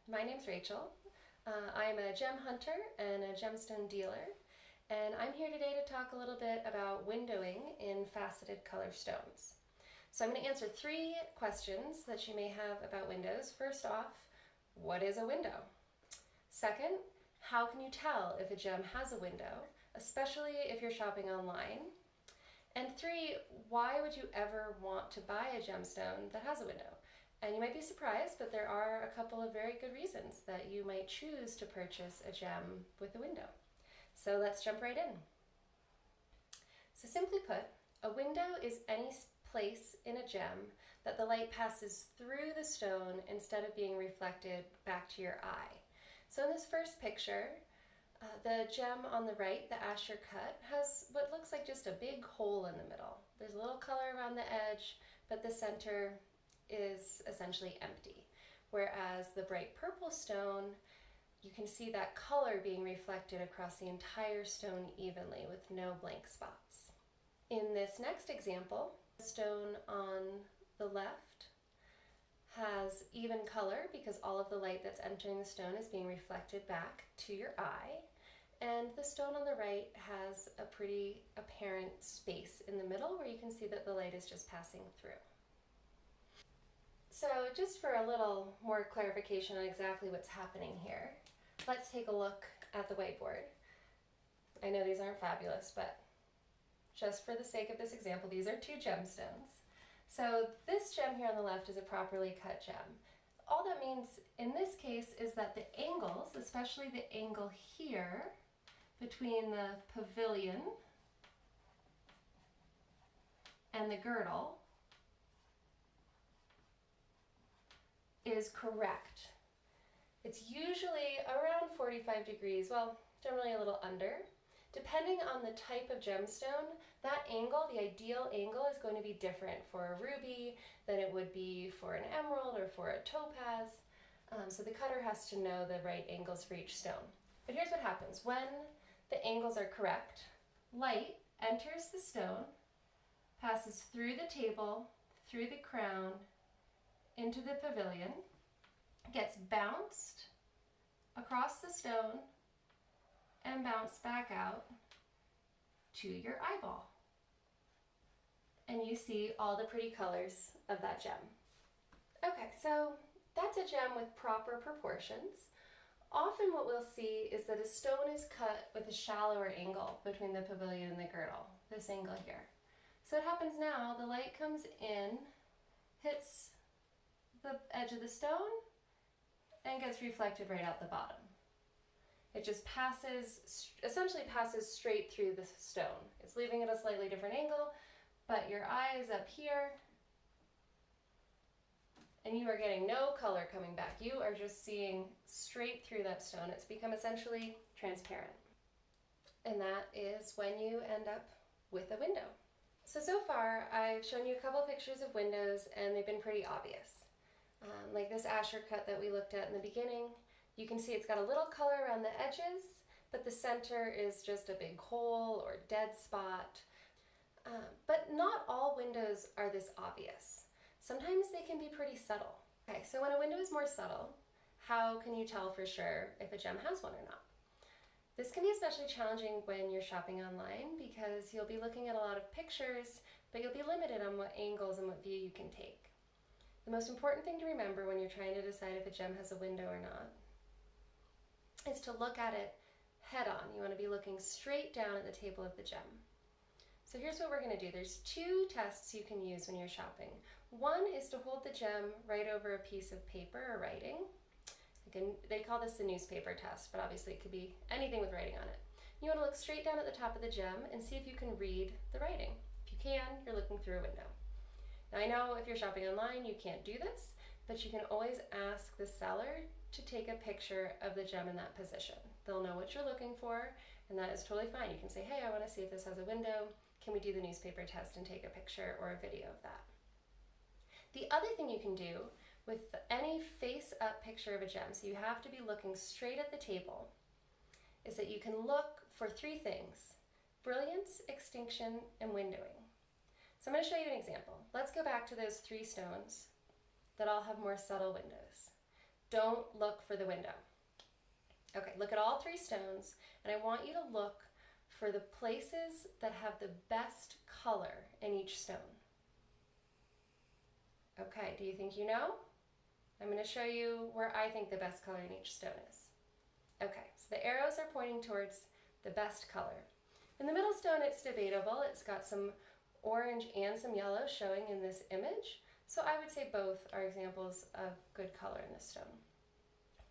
My name's Rachel. I'm a gem hunter and a gemstone dealer, and I'm here today to talk a little bit about windowing in faceted color stones. So I'm going to answer 3 questions that you may have about windows. First off, what is a window? Second, how can you tell if a gem has a window, especially if you're shopping online? And 3, why would you ever want to buy a gemstone that has a window? And you might be surprised, but there are a couple of very good reasons that you might choose to purchase a gem with a window. So let's jump right in. So simply put, a window is any place in a gem that the light passes through the stone instead of being reflected back to your eye. So in this first picture, the gem on the right, the Asher cut, has what looks like just a big hole in the middle. There's a little color around the edge, but the center is essentially empty. Whereas the bright purple stone, you can see that color being reflected across the entire stone evenly with no blank spots. In this next example, the stone on the left has even color because all of the light that's entering the stone is being reflected back to your eye. And the stone on the right has a pretty apparent space in the middle where you can see that the light is just passing through. So just for a little more clarification on exactly what's happening here, let's take a look at the whiteboard. I know these aren't fabulous, but just for the sake of this example, these are 2 gemstones. So this gem here on the left is a properly cut gem. All that means in this case is that the angles, especially the angle here between the pavilion and the girdle, is correct. It's usually around 45 degrees, well, generally a little under. Depending on the type of gemstone, that angle, the ideal angle, is going to be different for a ruby than it would be for an emerald or for a topaz. So the cutter has to know the right angles for each stone. But here's what happens. When the angles are correct, light enters the stone, passes through the table, through the crown, into the pavilion, gets bounced across the stone, and bounced back out to your eyeball. And you see all the pretty colors of that gem. Okay, so that's a gem with proper proportions. Often what we'll see is that a stone is cut with a shallower angle between the pavilion and the girdle, this angle here. So what happens now, the light comes in, hits the edge of the stone, and gets reflected right out the bottom. It just essentially passes straight through the stone. It's leaving it a slightly different angle, but your eye is up here, and you are getting no color coming back. You are just seeing straight through that stone. It's become essentially transparent. And that is when you end up with a window. So far, I've shown you a couple pictures of windows, and they've been pretty obvious. Like this Asher cut that we looked at in the beginning, you can see it's got a little color around the edges, but the center is just a big hole or dead spot. But not all windows are this obvious. Sometimes they can be pretty subtle. Okay, so when a window is more subtle, how can you tell for sure if a gem has one or not? This can be especially challenging when you're shopping online because you'll be looking at a lot of pictures, but you'll be limited on what angles and what view you can take. The most important thing to remember when you're trying to decide if a gem has a window or not is to look at it head on. You want to be looking straight down at the table of the gem. So here's what we're going to do. There's 2 tests you can use when you're shopping. One is to hold the gem right over a piece of paper or writing. They call this the newspaper test, but obviously it could be anything with writing on it. You want to look straight down at the top of the gem and see if you can read the writing. If you can, you're looking through a window. Now I know if you're shopping online you can't do this, but you can always ask the seller to take a picture of the gem in that position. They'll know what you're looking for, and that is totally fine. You can say, hey, I want to see if this has a window. Can we do the newspaper test and take a picture or a video of that? The other thing you can do with any face-up picture of a gem, so you have to be looking straight at the table, is that you can look for 3 things: brilliance, extinction, and windowing. So I'm going to show you an example. Let's go back to those 3 stones that all have more subtle windows. Don't look for the window. Okay, look at all three stones, and I want you to look for the places that have the best color in each stone. Okay, do you think you know? I'm going to show you where I think the best color in each stone is. Okay, so the arrows are pointing towards the best color. In the middle stone, it's debatable. It's got some orange and some yellow showing in this image. So I would say both are examples of good color in this stone.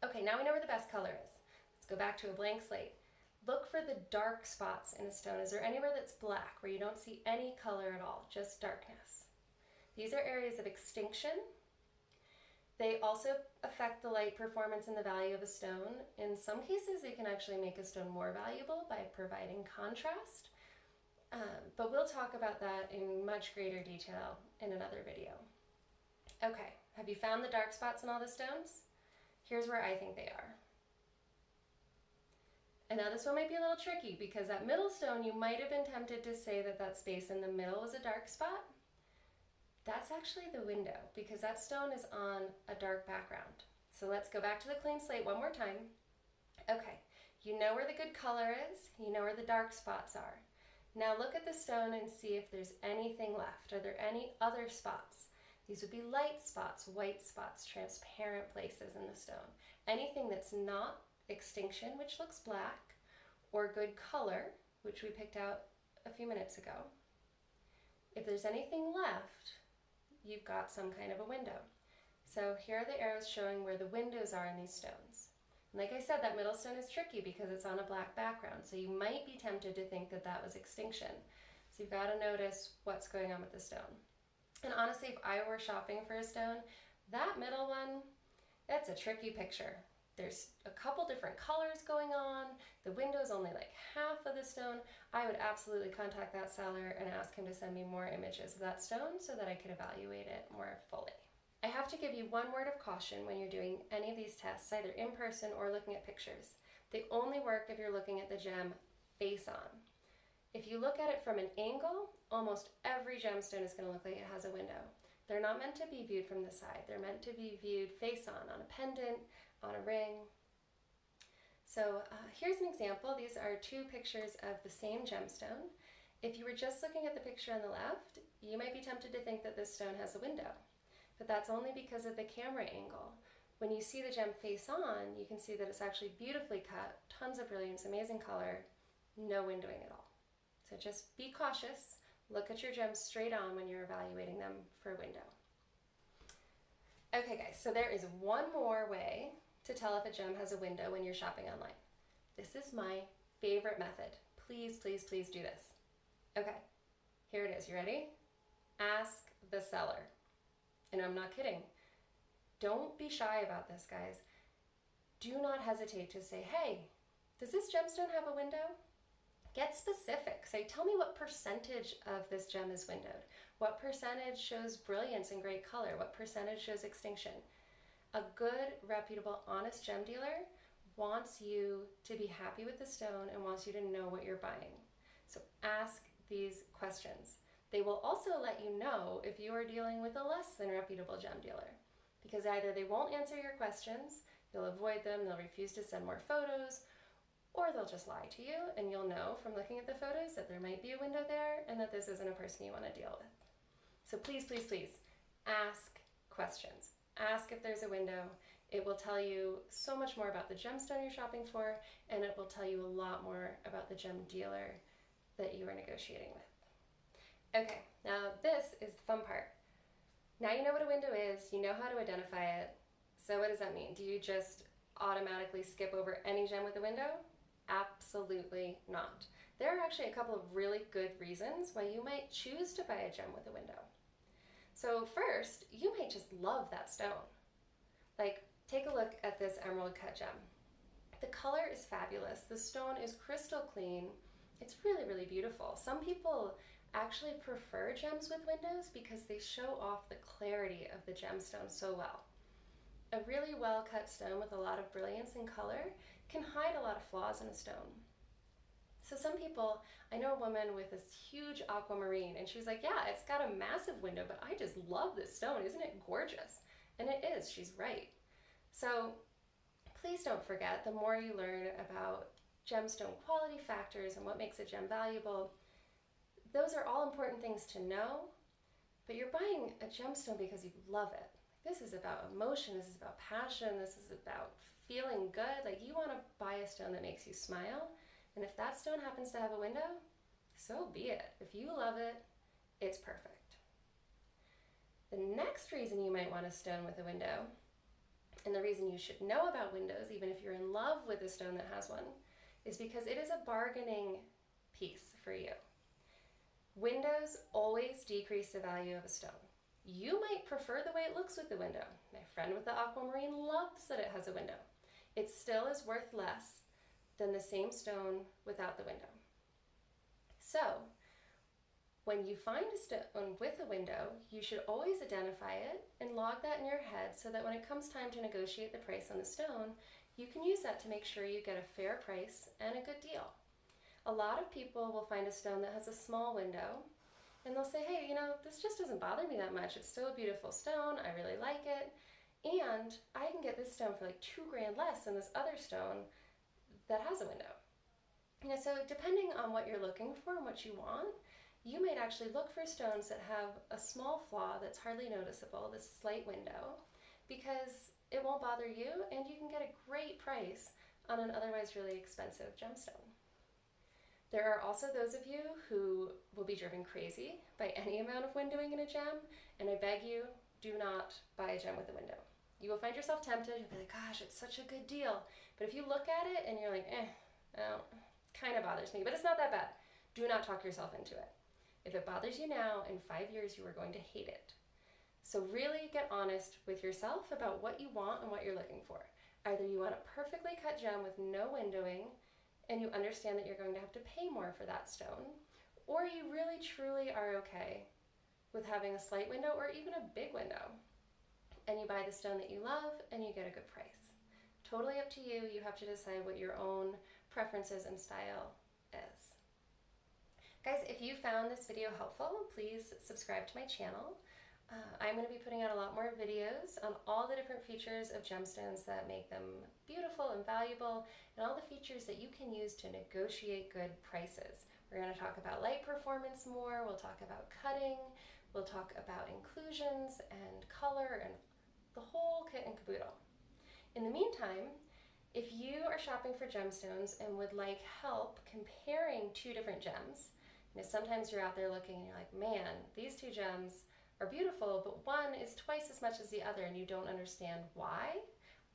Okay, now we know where the best color is. Let's go back to a blank slate. Look for the dark spots in a stone. Is there anywhere that's black, where you don't see any color at all, just darkness? These are areas of extinction. They also affect the light performance and the value of a stone. In some cases, they can actually make a stone more valuable by providing contrast. But we'll talk about that in much greater detail in another video. Okay, have you found the dark spots in all the stones? Here's where I think they are. And now this one might be a little tricky, because that middle stone, you might have been tempted to say that that space in the middle was a dark spot. That's actually the window, because that stone is on a dark background. So let's go back to the clean slate one more time. Okay, you know where the good color is, you know where the dark spots are. Now look at the stone and see if there's anything left. Are there any other spots? These would be light spots, white spots, transparent places in the stone. Anything that's not extinction, which looks black, or good color, which we picked out a few minutes ago. If there's anything left, you've got some kind of a window. So here are the arrows showing where the windows are in these stones. And like I said, that middle stone is tricky because it's on a black background, so you might be tempted to think that that was extinction. So you've got to notice what's going on with the stone. And honestly, if I were shopping for a stone, that middle one, that's a tricky picture. There's a couple different colors going on. The window's only like half of the stone. I would absolutely contact that seller and ask him to send me more images of that stone so that I could evaluate it more fully. I have to give you one word of caution when you're doing any of these tests, either in person or looking at pictures. They only work if you're looking at the gem face on. If you look at it from an angle, almost every gemstone is going to look like it has a window. They're not meant to be viewed from the side. They're meant to be viewed face on a pendant, on a ring. So here's an example. These are two pictures of the same gemstone. If you were just looking at the picture on the left, you might be tempted to think that this stone has a window, but that's only because of the camera angle. When you see the gem face on, you can see that it's actually beautifully cut, tons of brilliance, amazing color, no windowing at all. So just be cautious. Look at your gems straight on when you're evaluating them for a window. Okay guys, so there is one more way to tell if a gem has a window when you're shopping online. This is my favorite method. Please, please, please do this. Okay, here it is. You ready? Ask the seller. And I'm not kidding. Don't be shy about this, guys. Do not hesitate to say, hey, does this gemstone have a window? Get specific. Say, tell me what percentage of this gem is windowed. What percentage shows brilliance and great color? What percentage shows extinction? A good, reputable, honest gem dealer wants you to be happy with the stone and wants you to know what you're buying. So ask these questions. They will also let you know if you are dealing with a less than reputable gem dealer, because either they won't answer your questions, you'll avoid them, they'll refuse to send more photos, or they'll just lie to you and you'll know from looking at the photos that there might be a window there and that this isn't a person you want to deal with. So please, please, please ask questions. Ask if there's a window. It will tell you so much more about the gemstone you're shopping for, and it will tell you a lot more about the gem dealer that you are negotiating with. Okay, now this is the fun part. Now you know what a window is, you know how to identify it. So what does that mean? Do you just automatically skip over any gem with a window? Absolutely not. There are actually a couple of really good reasons why you might choose to buy a gem with a window. So first, you might just love that stone. Like, take a look at this emerald cut gem. The color is fabulous. The stone is crystal clean. It's really, really beautiful. Some people actually prefer gems with windows because they show off the clarity of the gemstone so well. A really well cut stone with a lot of brilliance and color can hide a lot of flaws in a stone. So some people, I know a woman with this huge aquamarine, and she was like, yeah, it's got a massive window, but I just love this stone. Isn't it gorgeous? And it is, she's right. So please don't forget, the more you learn about gemstone quality factors and what makes a gem valuable, those are all important things to know, but you're buying a gemstone because you love it. This is about emotion, this is about passion, this is about feeling good. Like, you want to buy a stone that makes you smile, and if that stone happens to have a window, so be it. If you love it, it's perfect. The next reason you might want a stone with a window, and the reason you should know about windows, even if you're in love with a stone that has one, is because it is a bargaining piece for you. Windows always decrease the value of a stone. You might prefer the way it looks with the window. My friend with the aquamarine loves that it has a window. It still is worth less than the same stone without the window. So, when you find a stone with a window, you should always identify it and log that in your head so that when it comes time to negotiate the price on the stone, you can use that to make sure you get a fair price and a good deal. A lot of people will find a stone that has a small window, and they'll say, hey, this just doesn't bother me that much. It's still a beautiful stone. I really like it. And I can get this stone for like $2,000 less than this other stone that has a window. So depending on what you're looking for and what you want, you might actually look for stones that have a small flaw that's hardly noticeable, this slight window, because it won't bother you and you can get a great price on an otherwise really expensive gemstone. There are also those of you who will be driven crazy by any amount of windowing in a gem, and I beg you, do not buy a gem with a window. You will find yourself tempted. You'll be like, gosh, it's such a good deal. But if you look at it and you're like, kind of bothers me, but it's not that bad, do not talk yourself into it. If it bothers you now, in 5 years, you are going to hate it. So really get honest with yourself about what you want and what you're looking for. Either you want a perfectly cut gem with no windowing, and you understand that you're going to have to pay more for that stone, or you really truly are okay with having a slight window or even a big window, and you buy the stone that you love and you get a good price. Totally up to you. You have to decide what your own preferences and style is. Guys, if you found this video helpful, please subscribe to my channel. I'm going to be putting out a lot more videos on all the different features of gemstones that make them beautiful and valuable, and all the features that you can use to negotiate good prices. We're going to talk about light performance more, we'll talk about cutting, we'll talk about inclusions and color and the whole kit and caboodle. In the meantime, if you are shopping for gemstones and would like help comparing two different gems, sometimes you're out there looking and you're like, man, these two gems are beautiful, but one is twice as much as the other and you don't understand why.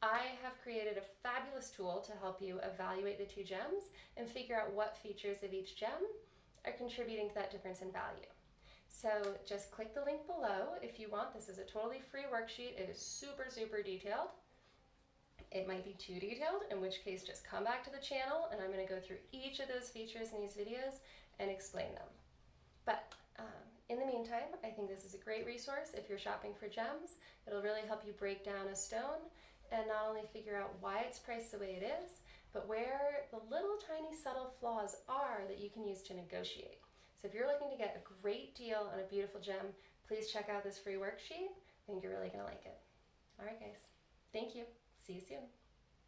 I have created a fabulous tool to help you evaluate the two gems and figure out what features of each gem are contributing to that difference in value. So just click the link below if you want. This is a totally free worksheet. It is super, super detailed. It might be too detailed, in which case just come back to the channel and I'm going to go through each of those features in these videos and explain them. But in the meantime, I think this is a great resource if you're shopping for gems. It'll really help you break down a stone and not only figure out why it's priced the way it is, but where the little tiny subtle flaws are that you can use to negotiate. So if you're looking to get a great deal on a beautiful gem, please check out this free worksheet. I think you're really going to like it. All right, guys. Thank you. See you soon.